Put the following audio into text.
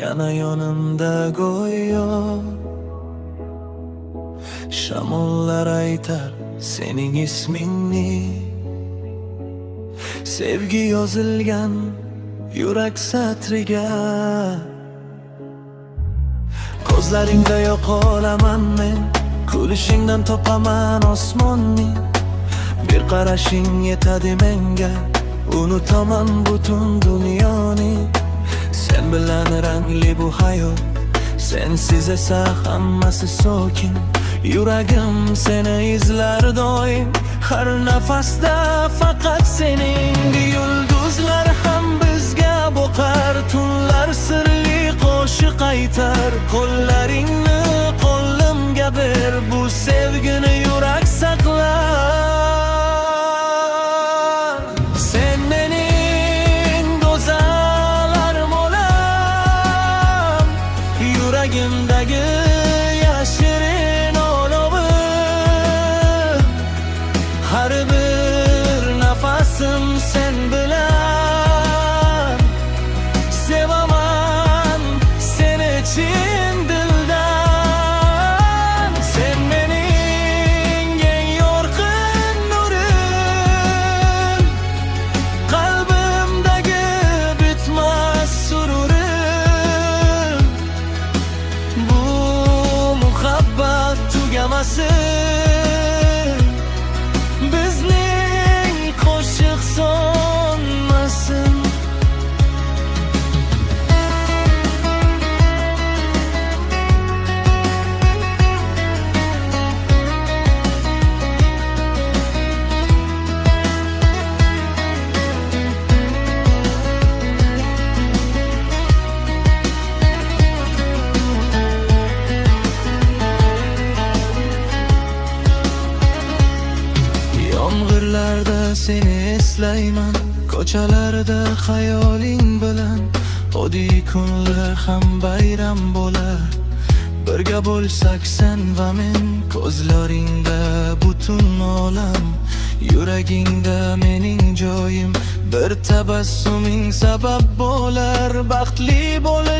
yana yonimda go'yo. Shamollar aytar sening ismingni, sevgi yozilgan yurak satriga. Ko'zlaringda yo'qolaman men, kulishingdan topaman osmonni. Bir qarashing yetadi menga, unutaman butun dunyoni. Sen bilan rangli bu hayot, sensiz esa hammasi sokin. Yuragim seni izlar doim, har nafasda faqat sening. Yulduzlar ham bizga boqar, tunlar sirli qo'shiq aytar. Qo'llaringni qo'limga ber, bu sevgini yurak saqlar. Sen mening go'zal armonim, yuragimdagi yashirin olovi. Har bir nafasim sen bilan, sevaman seni chin dildan. Sen mening eng yorqin nurim, qalbimdagi bitmas sururim. Bu muhabbat tugamasin, bizning qo'shiq so'nmasin. Yomg'irlarda seni eslayman, ko'chalarda xayoling bilan. Oddiy kunlar ham bayram bo'lar, birga bo'lsak sen va men. Ko'zlaringda butun olam, yuragingda mening joyim. Bir tabassuming sabab bo'lar baxtli bo'lish.